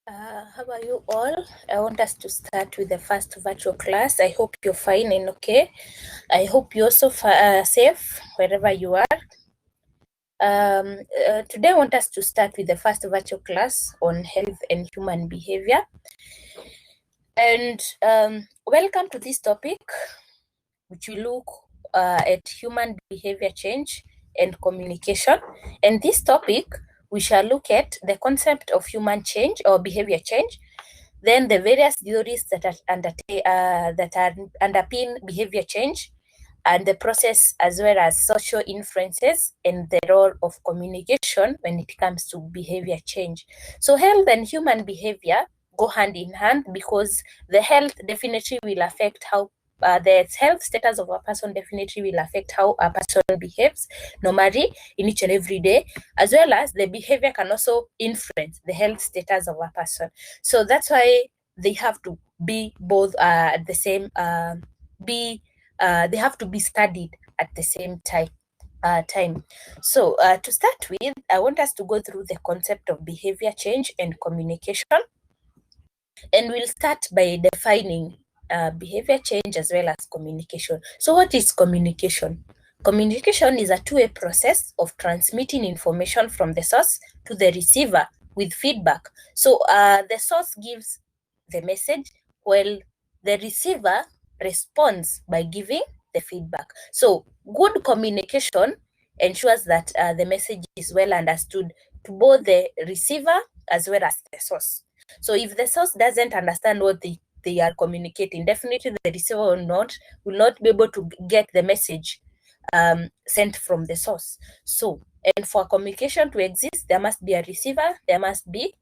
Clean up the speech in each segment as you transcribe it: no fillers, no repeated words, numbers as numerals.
How are you all? I want us to start with the first virtual class. I hope you're fine and okay. I hope you're also safe wherever you are. Today I want us to start with the first virtual class on health and human behavior. And welcome to this topic, which will look at human behavior change and communication. And this topic, we shall look at the concept of human change or behavior change, then the various theories that underpin behavior change, and the process as well as social influences and the role of communication when it comes to behavior change. So health and human behavior go hand in hand because the health definitely will affect how the health status of a person definitely will affect how a person behaves normally in each and every day, as well as the behavior can also influence the health status of a person. So that's why they have to be both at the same they have to be studied at the same time. So to start with, I want us to go through the concept of behavior change and communication. And we'll start by defining behavior change as well as communication. So what is communication? Communication is a two-way process of transmitting information from the source to the receiver with feedback. So the source gives the message while the receiver responds by giving the feedback. So good communication ensures that the message is well understood to both the receiver as well as the source. So if the source doesn't understand what they are communicating, definitely the receiver will not be able to get the message sent from the source. So, and for communication to exist, there must be a receiver, there must be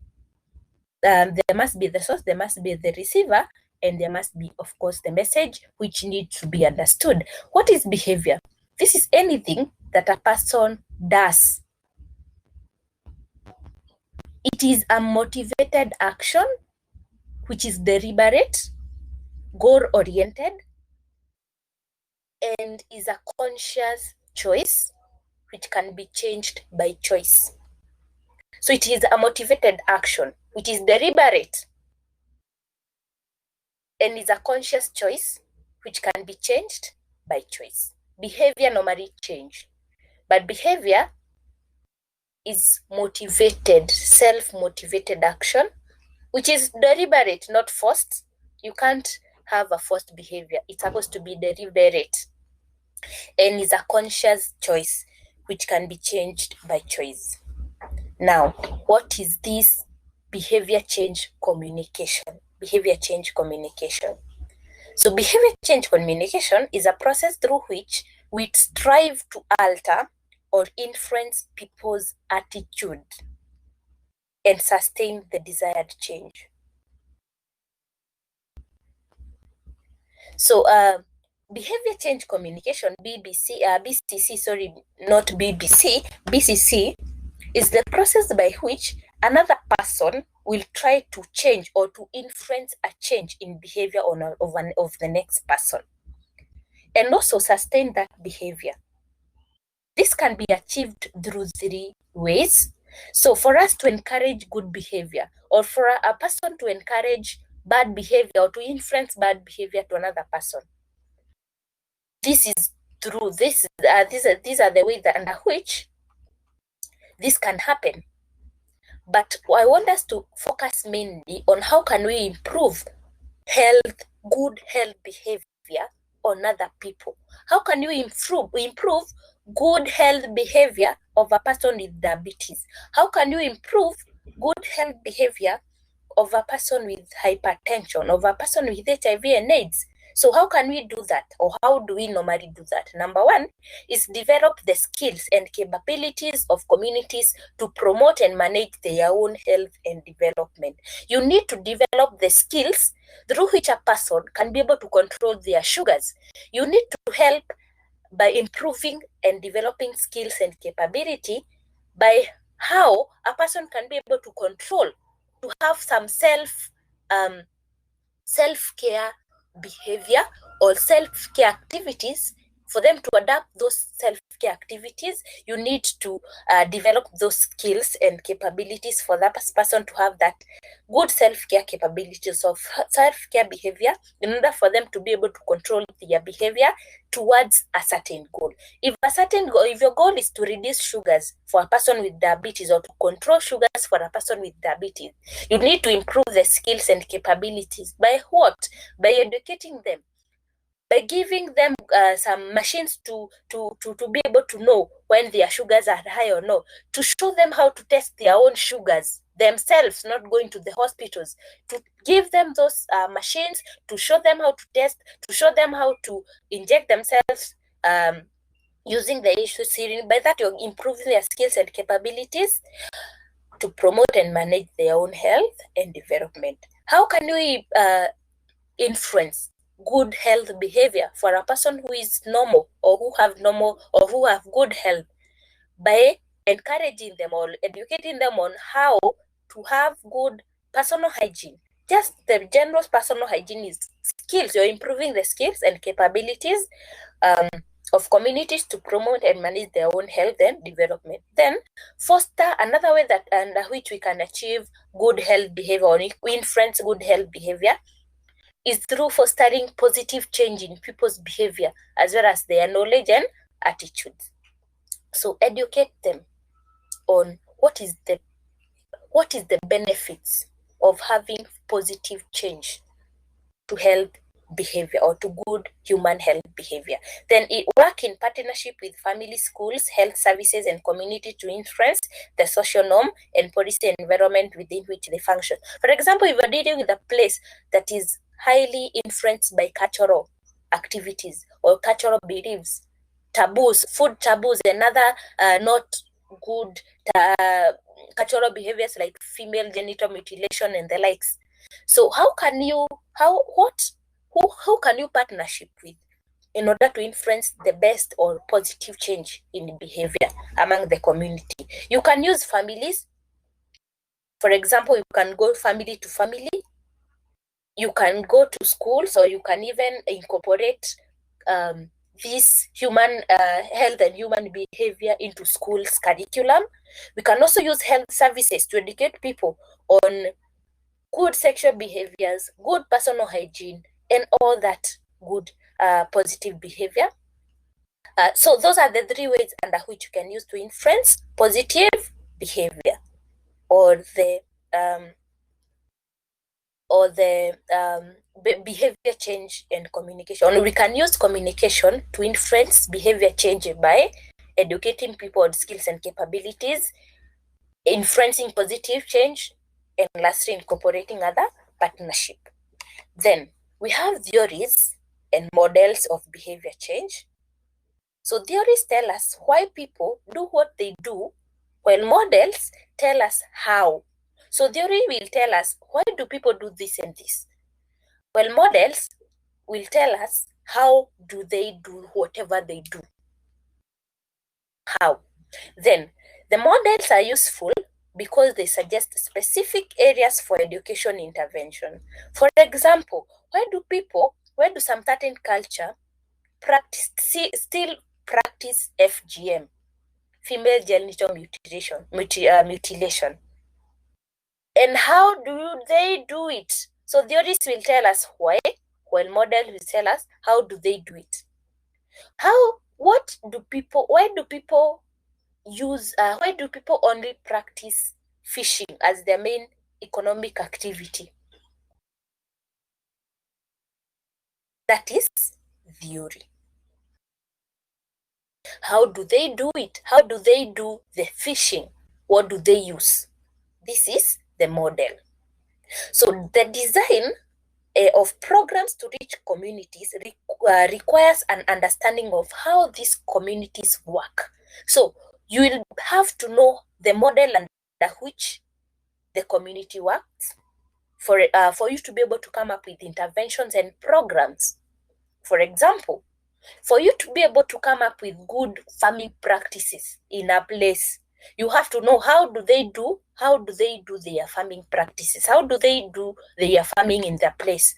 the source, there must be the receiver, and there must be, of course, the message which needs to be understood. What is behavior? This is anything that a person does. It is a motivated action which is deliberate, goal-oriented, and is a conscious choice which can be changed by choice. So it is a motivated action which is deliberate and is a conscious choice which can be changed by choice. Behavior normally change, but behavior is motivated, self-motivated action, which is deliberate, not forced. You can't have a forced behavior. It's supposed to be deliberate and is a conscious choice which can be changed by choice. Now, what is this behavior change communication? Behavior change communication. So behavior change communication is a process through which we strive to alter or influence people's attitude and sustain the desired change. So behavior change communication, BCC is the process by which another person will try to change or to influence a change in behavior of the next person and also sustain that behavior. This can be achieved through three ways. So for us to encourage good behavior, or for a person to encourage bad behavior or to influence bad behavior to another person, this is through these are the ways under which this can happen. But I want us to focus mainly on how can we improve good health behavior on other people. How can you improve good health behavior of a person with diabetes? How can you improve good health behavior of a person with hypertension, of a person with HIV and AIDS? So how can we do that, or how do we normally do that? Number one is develop the skills and capabilities of communities to promote and manage their own health and development. You need to develop the skills through which a person can be able to control their sugars. You need to help by improving and developing skills and capability by how a person can be able to control, to have some self-care behavior or self-care activities For them to adapt those self-care activities, you need to develop those skills and capabilities for that person to have that good self-care capabilities of self-care behavior in order for them to be able to control their behavior towards a certain goal. If your goal is to reduce sugars for a person with diabetes or to control sugars for a person with diabetes, you need to improve the skills and capabilities. By what? By educating them, by giving them some machines to be able to know when their sugars are high or no, to show them how to test their own sugars themselves, not going to the hospitals, to give them those machines, to show them how to test, to show them how to inject themselves using the issue syringe. By that, you're improving their skills and capabilities to promote and manage their own health and development. How can we influence good health behavior for a person who is normal or who have good health? By encouraging them or educating them on how to have good personal hygiene. Just the general personal hygiene is skills. You're improving the skills and capabilities of communities to promote and manage their own health and development. Then foster another way that under which we can achieve good health behavior or influence good health behavior is through fostering positive change in people's behavior as well as their knowledge and attitudes. So educate them on what is the benefits of having positive change to health behavior or to good human health behavior. Then work in partnership with family, schools, health services, and community to influence the social norm and policy environment within which they function. For example, if you're dealing with a place that is highly influenced by cultural activities or cultural beliefs, taboos, food taboos, and other not good cultural behaviors like female genital mutilation and the likes. So how can you partnership with in order to influence the best or positive change in behavior among the community? You can use families. For example, you can go family to family. You can go to schools, or you can even incorporate this human health and human behavior into schools curriculum. We can also use health services to educate people on good sexual behaviors, good personal hygiene, and all that good positive behavior. So those are the three ways under which you can use to influence positive behavior or the behavior change and communication. Or we can use communication to influence behavior change by educating people on skills and capabilities, influencing positive change, and lastly, incorporating other partnership. Then we have theories and models of behavior change. So theories tell us why people do what they do, while models tell us how. So theory will tell us why do people do this and this, while models will tell us how do they do whatever they do. How? Then the models are useful because they suggest specific areas for education intervention. For example, why do some certain culture still practice FGM, female genital mutilation? And how do they do it? So theories will tell us why, while models will tell us how do they do it. Why do people only practice fishing as their main economic activity? That is theory. How do they do it? How do they do the fishing? What do they use? This is the model. So the design of programs to reach communities requires an understanding of how these communities work. So you will have to know the model under which the community works for you to be able to come up with interventions and programs. For example, for you to be able to come up with good farming practices in a place, you have to know how do they do their farming practices, how do they do their farming in their place.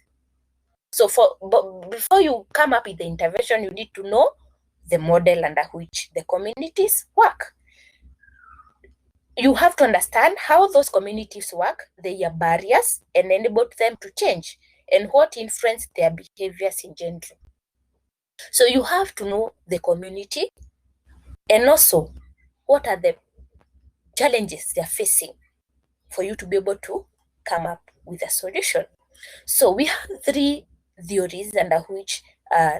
So before you come up with the intervention, you need to know the model under which the communities work. You have to understand how those communities work, their barriers, and enable them to change, and what influence their behaviors in general. So you have to know the community, and also what are the challenges they're facing for you to be able to come up with a solution. So we have three theories under which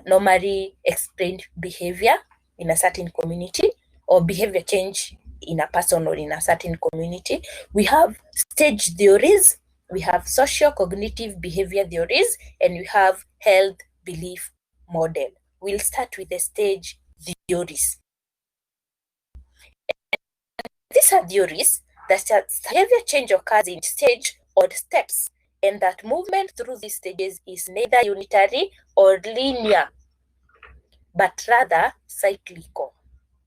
normally explain behavior in a certain community, or behavior change in a person or in a certain community. We have stage theories, we have sociocognitive behavior theories, and we have health belief model. We'll start with the stage theories. These are theories that behavior change occurs in stage or steps, and that movement through these stages is neither unitary or linear, but rather cyclical.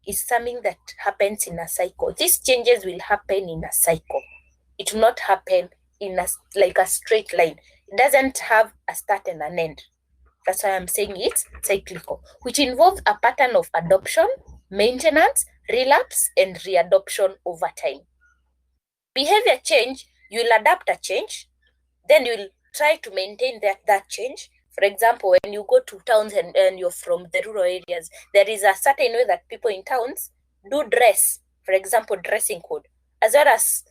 It's something that happens in a cycle. These changes will happen in a cycle. It will not happen in like a straight line. It doesn't have a start and an end. That's why I'm saying it's cyclical, which involves a pattern of adoption, maintenance, relapse, and readoption over time. Behavior change, you'll adapt a change, then you'll try to maintain that change. For example, when you go to towns and you're from the rural areas, there is a certain way that people in towns do dress. For example, dressing code, as well as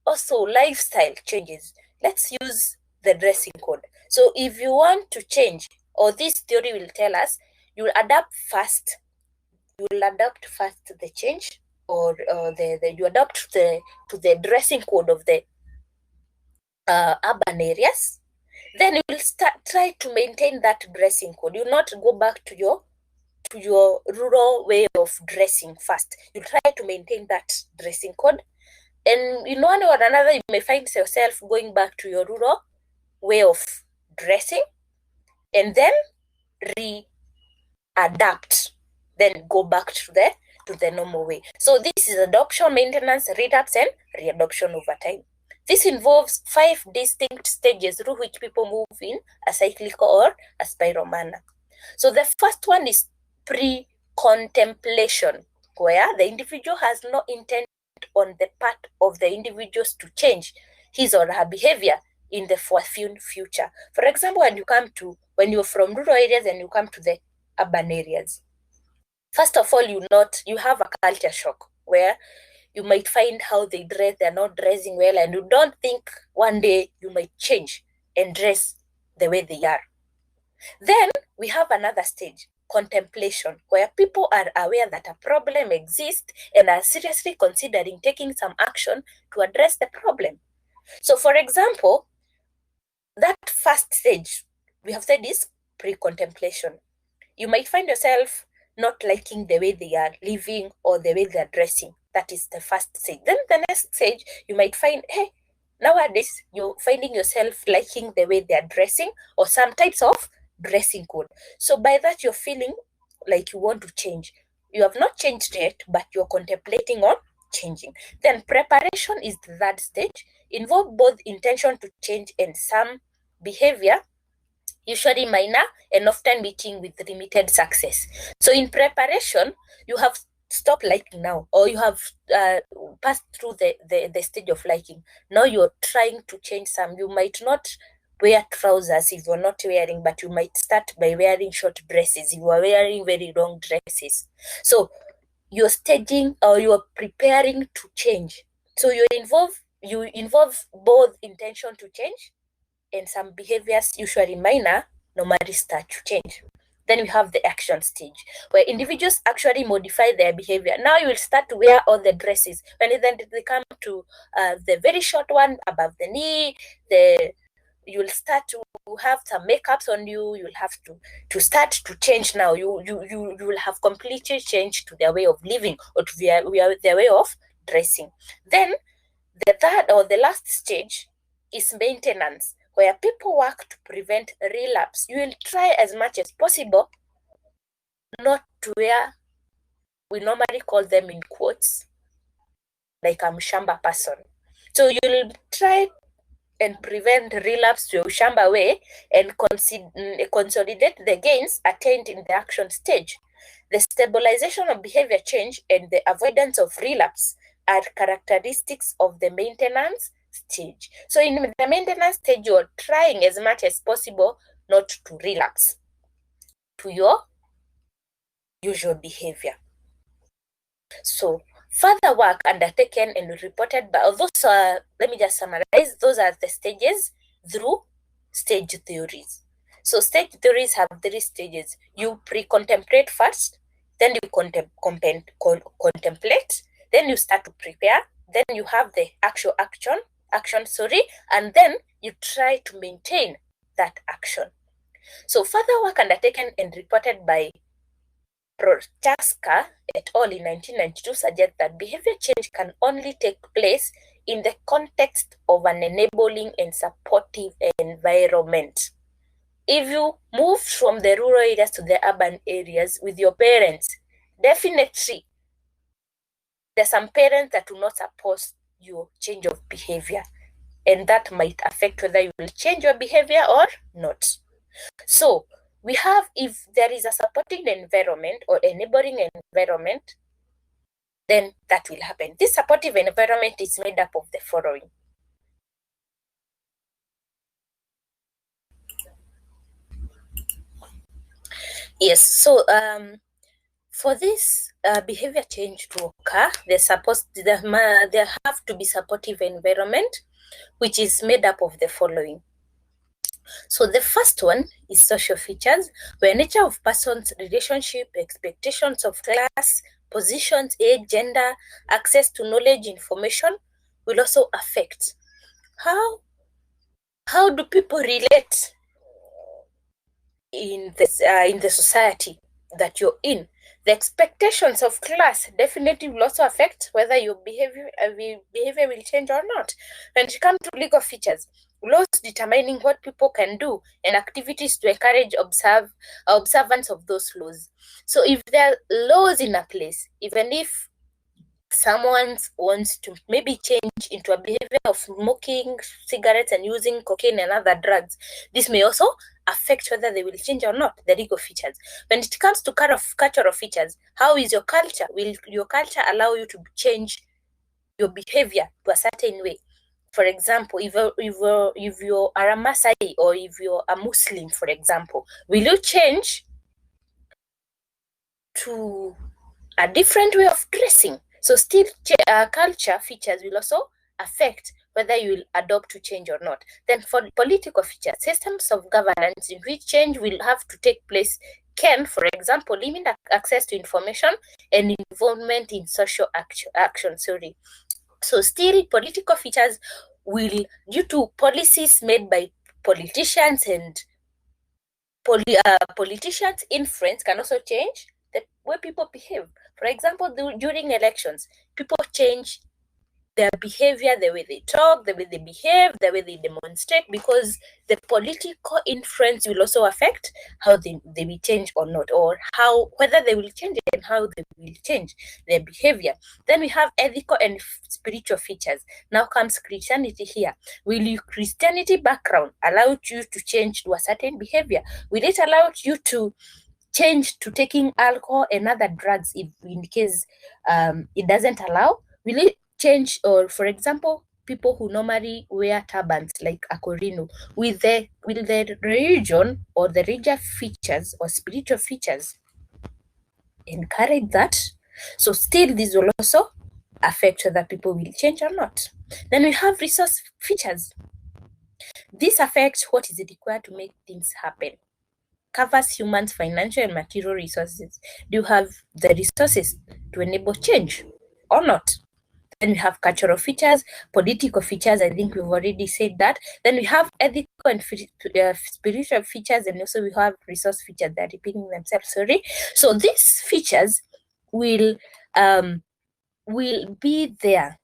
also lifestyle changes. Let's use the dressing code. So if you want to change, or this theory will tell us, you'll adapt fast. You'll adapt fast to the change, or you adapt to the dressing code of the urban areas. Then you will try to maintain that dressing code. You'll not go back to your rural way of dressing first. You try to maintain that dressing code, and in one or another, you may find yourself going back to your rural way of dressing, and then readapt, then go back to the normal way. So this is adoption, maintenance, relapse, and readoption over time. This involves 5 distinct stages through which people move in a cyclical or a spiral manner. So the first one is pre-contemplation, where the individual has no intent on the part of the individuals to change his or her behavior in the foreseen future. For example, when you're from rural areas and you come to the urban areas, first of all, you have a culture shock where you might find how they dress, they're not dressing well, and you don't think one day you might change and dress the way they are. Then we have another stage, contemplation, where people are aware that a problem exists and are seriously considering taking some action to address the problem. So, for example, that first stage we have said is pre-contemplation. You might find yourself not liking the way they are living or the way they are dressing. That is the first stage. Then the next stage, you might find, hey, nowadays you're finding yourself liking the way they are dressing or some types of dressing code. So by that, you're feeling like you want to change. You have not changed yet, but you're contemplating on changing. Then preparation is the third stage. Involve both intention to change and some behavior, usually minor and often meeting with limited success. So in preparation, you have stopped liking now, or you have passed through the stage of liking. Now you're trying to change some. You might not wear trousers if you're not wearing, but you might start by wearing short dresses if you are wearing very long dresses. So you're staging, or you're preparing to change. So you involve both intention to change and some behaviors, usually minor, normally start to change. Then we have the action stage, where individuals actually modify their behavior. Now you will start to wear all the dresses. When they come to the very short one above the knee, you will start to have some makeups on you. You'll have to start to change now. You will have completely changed to their way of living or to their way of dressing. Then the third or the last stage is maintenance, where people work to prevent relapse. You will try as much as possible not to wear, we normally call them in quotes, like a mshamba person. So you'll try and prevent relapse to your shamba way and consolidate the gains attained in the action stage. The stabilization of behavior change and the avoidance of relapse are characteristics of the maintenance stage. So in the maintenance stage, you're trying as much as possible not to relapse to your usual behavior. So further work undertaken and reported by those are, let me just summarize, those are the stages through stage theories. So stage theories have 3 stages. You pre-contemplate first, then you contemplate, then you start to prepare, then you have the actual action, and then you try to maintain that action. So further work undertaken and reported by Prochaska et al. In 1992 suggest that behavior change can only take place in the context of an enabling and supportive environment. If you move from the rural areas to the urban areas with your parents, definitely there's some parents that do not support your change of behavior, and that might affect whether you will change your behavior or not. So we have, if there is a supporting environment or enabling environment, then that will happen. This supportive environment is made up of the following. Yes, so for this behavior change to occur, there have to be supportive environment, which is made up of the following. So the first one is social features, where nature of person's relationship, expectations of class, positions, age, gender, access to knowledge, information will also affect how do people relate in the society that you're in. The expectations of class definitely will also affect whether your behavior will change or not. When it comes to legal features, laws determining what people can do and activities to encourage observance of those laws. So if there are laws in a place, even if someone wants to maybe change into a behavior of smoking cigarettes and using cocaine and other drugs, this may also affect whether they will change or not, the legal features. When it comes to cultural features, how is your culture? Will your culture allow you to change your behavior to a certain way? For example, if you are a Maasai or if you're a Muslim, for example, will you change to a different way of dressing? So still culture features will also affect whether you will adopt to change or not. Then for political features, systems of governance in which change will have to take place can, for example, limit access to information and involvement in social action. So still political features will, due to policies made by politicians and politicians' influence, can also change the way people behave. For example, during elections, people change their behavior, the way they talk, the way they behave, the way they demonstrate, because the political influence will also affect how they will change or not, or whether they will change and how they will change their behavior. Then we have ethical and spiritual features. Now comes Christianity here. Will your Christianity background allow you to change to a certain behavior? Will it allow you to change to taking alcohol and other drugs if in case it doesn't allow? Will it change? Or for example, people who normally wear turbans like a Corino, will the religion or the religious features or spiritual features encourage that? So still this will also affect whether people will change or not. Then we have resource features. This affects what is required to make things happen. Covers humans' financial and material resources. Do you have the resources to enable change or not? Then we have cultural features, political features. I think we've already said that. Then we have ethical and spiritual features, and also we have resource features that are repeating themselves. So these features will be there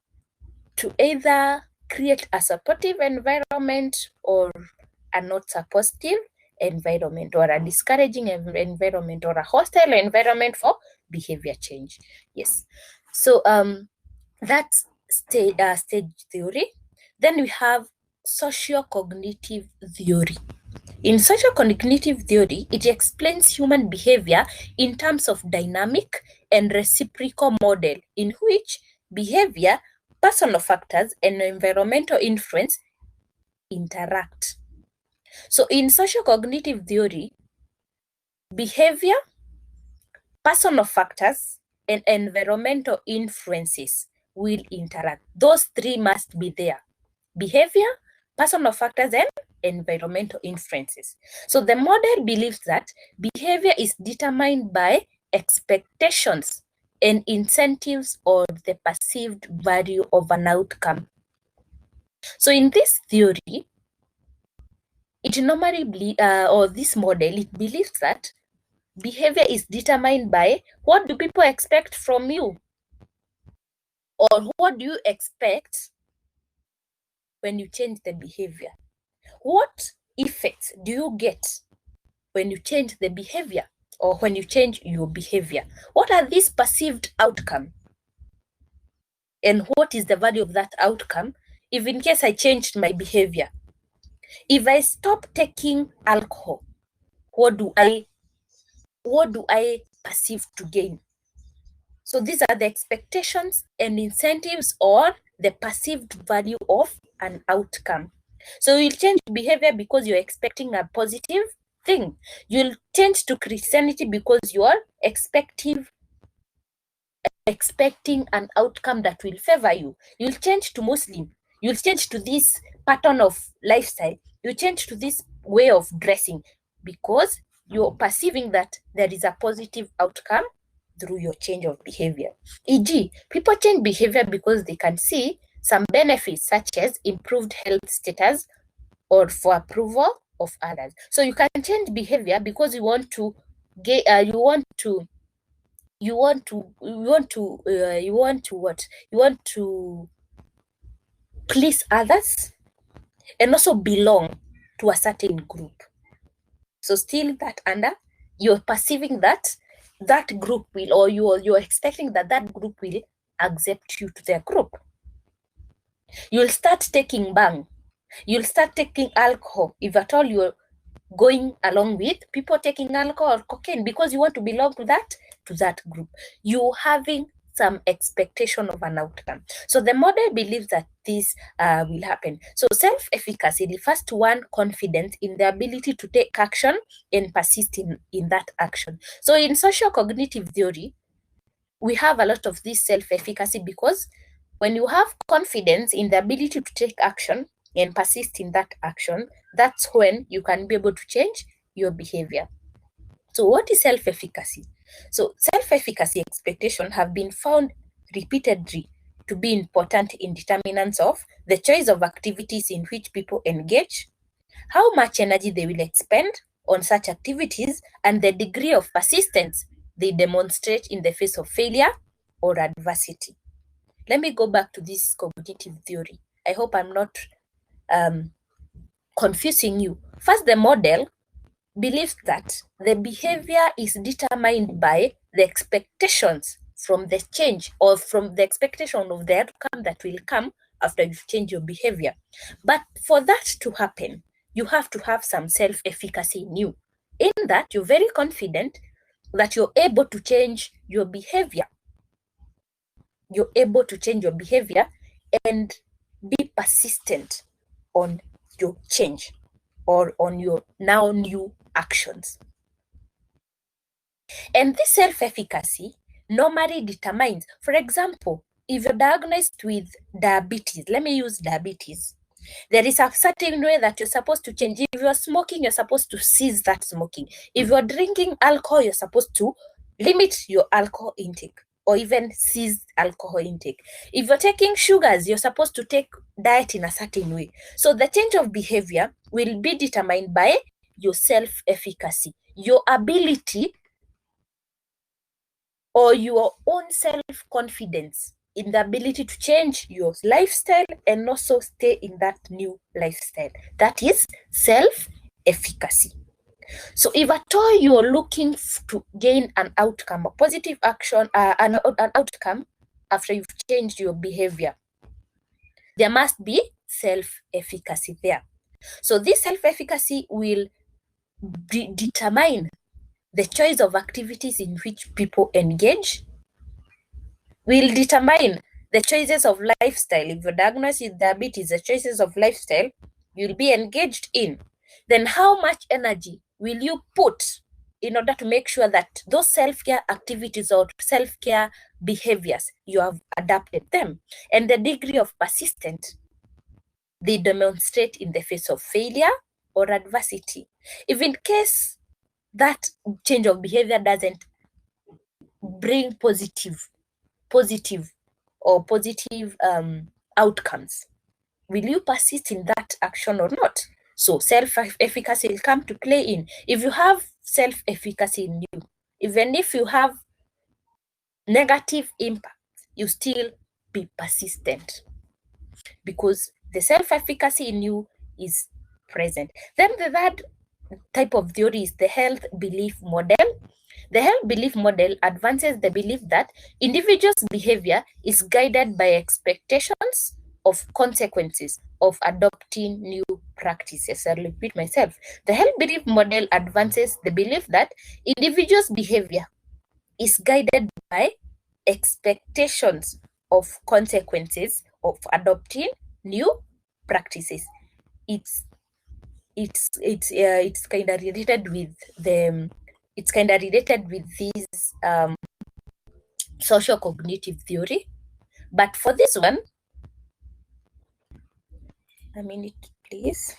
to either create a supportive environment or a not supportive environment, or a discouraging environment, or a hostile environment for behavior change. Yes. So that's stage theory. Then we have sociocognitive theory. In sociocognitive theory, it explains human behavior in terms of dynamic and reciprocal model in which behavior, personal factors, and environmental influence interact. So in sociocognitive theory, behavior, personal factors, and environmental influences will interact. Those three must be there: behavior, personal factors, and environmental influences. So the model believes that behavior is determined by expectations and incentives or the perceived value of an outcome. So in this theory, it normally, or this model, it believes that behavior is determined by what do people expect from you, or what do you expect when you change the behavior. What effects do you get when you change the behavior or when you change your behavior? What are these perceived outcomes? And what is the value of that outcome if in case I changed my behavior? If I stop taking alcohol, what do I perceive to gain? So these are the expectations and incentives or the perceived value of an outcome. So you'll change behavior because you're expecting a positive thing. You'll change to Christianity because you are expecting an outcome that will favor you. You'll change to Muslim. You'll change to this pattern of lifestyle. You change to this way of dressing because you're perceiving that there is a positive outcome through your change of behavior. E.g., people change behavior because they can see some benefits such as improved health status or for approval of others. So you can change behavior because you want to please others and also belong to a certain group. So still that under, you're perceiving that group will, or you're expecting that group will accept you to their group. You'll start taking bang. You'll start taking alcohol if at all you're going along with people taking alcohol or cocaine because you want to belong to that group. You having some expectation of an outcome. So the model believes that this will happen. So self-efficacy refers to one confidence in the ability to take action and persist in that action. So in social cognitive theory, we have a lot of this self-efficacy because when you have confidence in the ability to take action and persist in that action, that's when you can be able to change your behavior. So what is self-efficacy? So self-efficacy expectations have been found repeatedly to be important in determinants of the choice of activities in which people engage, how much energy they will expend on such activities, and the degree of persistence they demonstrate in the face of failure or adversity. Let me go back to this cognitive theory. I hope I'm not confusing you. First, the model believes that the behavior is determined by the expectations from the change or from the expectation of the outcome that will come after you change your behavior. But for that to happen, you have to have some self-efficacy in you, in that you're very confident that you're able to change your behavior. You're able to change your behavior and be persistent on your change or on your now new actions. And this self-efficacy normally determines, for example, if you're diagnosed with diabetes, let me use diabetes. There is a certain way that you're supposed to change. If you're smoking, you're supposed to cease that smoking. If you're drinking alcohol, you're supposed to limit your alcohol intake or even cease alcohol intake. If you're taking sugars, you're supposed to take diet in a certain way. So the change of behavior will be determined by your self-efficacy, your ability or your own self-confidence in the ability to change your lifestyle and also stay in that new lifestyle. That is self-efficacy. So if at all you're looking to gain an outcome, a positive action, an outcome after you've changed your behavior, there must be self-efficacy there. So this self-efficacy will determine the choice of activities in which people engage, will determine the choices of lifestyle. If you're diagnosed with diabetes, the choices of lifestyle you'll be engaged in. Then how much energy will you put in order to make sure that those self-care activities or self-care behaviors, you have adapted them? And the degree of persistence they demonstrate in the face of failure or adversity. If in case that change of behavior doesn't bring positive outcomes, will you persist in that action or not? So self-efficacy will come to play in. If you have self-efficacy in you, even if you have negative impact, you still be persistent because the self-efficacy in you is present. Then the third type of theory is the health belief model. The health belief model advances the belief that individuals' behavior is guided by expectations of consequences of adopting new practices. I'll repeat myself. The health belief model advances the belief that individuals' behavior is guided by expectations of consequences of adopting new practices. It's kind of related with this sociocognitive theory. But for this one, a minute, please.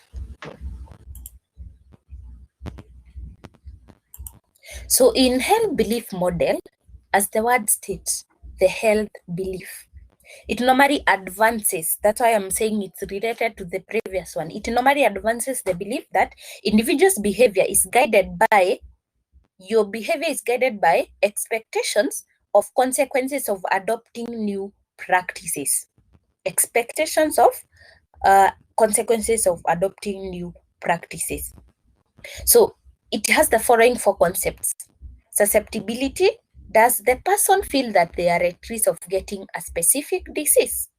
So in health belief model, as the word states, the health belief, it normally advances. That's why I'm saying it's related to the previous one. It normally advances the belief that individuals' behavior is guided by your behavior is guided by expectations of consequences of adopting new practices. Expectations of consequences of adopting new practices. So it has the following four concepts. Susceptibility. Does the person feel that they are at risk of getting a specific disease?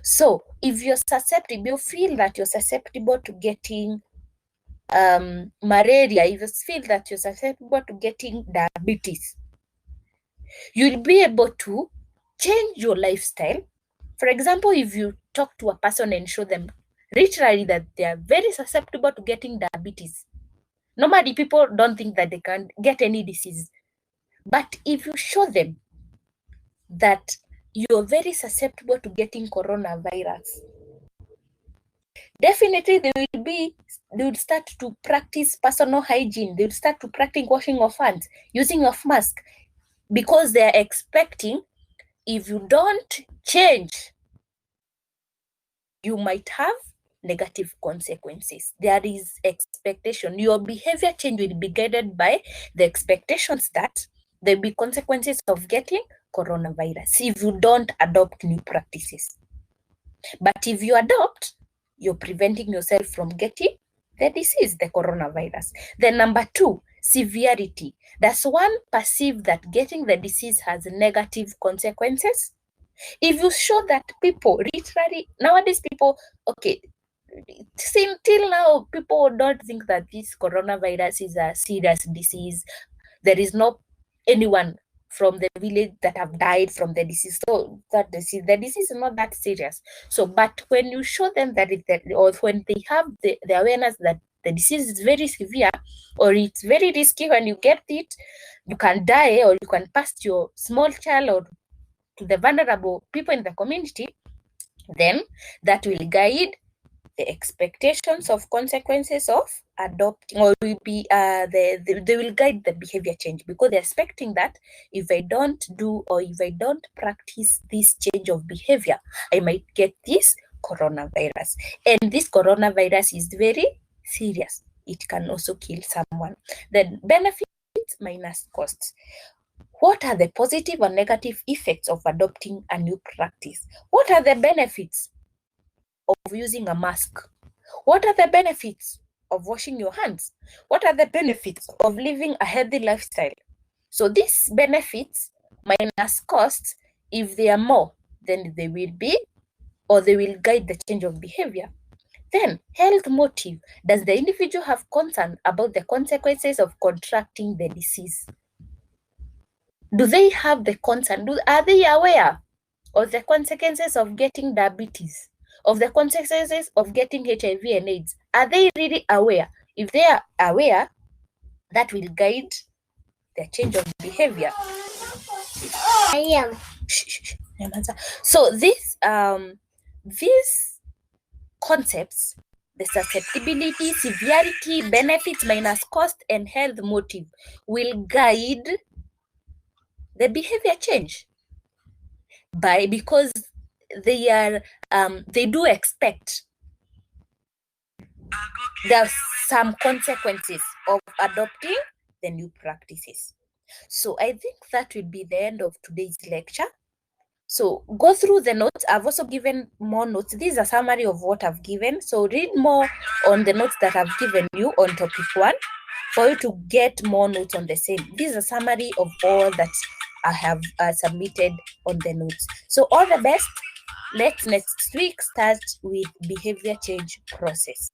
So if you're susceptible, you feel that you're susceptible to getting malaria, if you feel that you're susceptible to getting diabetes, you'll be able to change your lifestyle. For example, if you talk to a person and show them literally that they are very susceptible to getting diabetes, normally people don't think that they can get any disease. But if you show them that you're very susceptible to getting coronavirus, definitely they will start to practice personal hygiene. They will start to practice washing of hands, using of mask, because they are expecting if you don't change, you might have negative consequences. There is expectation. Your behavior change will be guided by the expectations that there will be consequences of getting coronavirus if you don't adopt new practices. But if you adopt, you're preventing yourself from getting the disease, the coronavirus. Then number two, severity. Does one perceive that getting the disease has negative consequences? If you show that people literally, nowadays people, okay, till now, people don't think that this coronavirus is a serious disease. There is no anyone from the village that have died from the disease. So that the disease is not that serious. So, but when you show them that or when they have the awareness that the disease is very severe or it's very risky, when you get it, you can die or you can pass to your small child or to the vulnerable people in the community, then that will guide the expectations of consequences of adopting, or will be they will guide the behavior change, because they're expecting that if I don't do or if I don't practice this change of behavior, I might get this coronavirus. And this coronavirus is very serious. It can also kill someone. Then benefits minus costs. What are the positive or negative effects of adopting a new practice? What are the benefits of using a mask? What are the benefits of washing your hands? What are the benefits of living a healthy lifestyle? So these benefits minus costs, if they are more, then they will be, or they will guide the change of behavior. Then, health motive. Does the individual have concern about the consequences of contracting the disease? Do they have the concern? Are they aware of the consequences of getting diabetes, of the consequences of getting HIV and AIDS? Are they really aware? If they are aware, that will guide their change of behavior. I am. So these concepts, the susceptibility, severity, benefits minus cost, and health motive, will guide the behavior change because they do expect there are some consequences of adopting the new practices. So I think that will be the end of today's lecture. So go through the notes. I've also given more notes. This is a summary of what I've given. So read more on the notes that I've given you on topic 1 for you to get more notes on the same. This is a summary of all that I have submitted on the notes. So all the best. Let's next week start with behavior change process.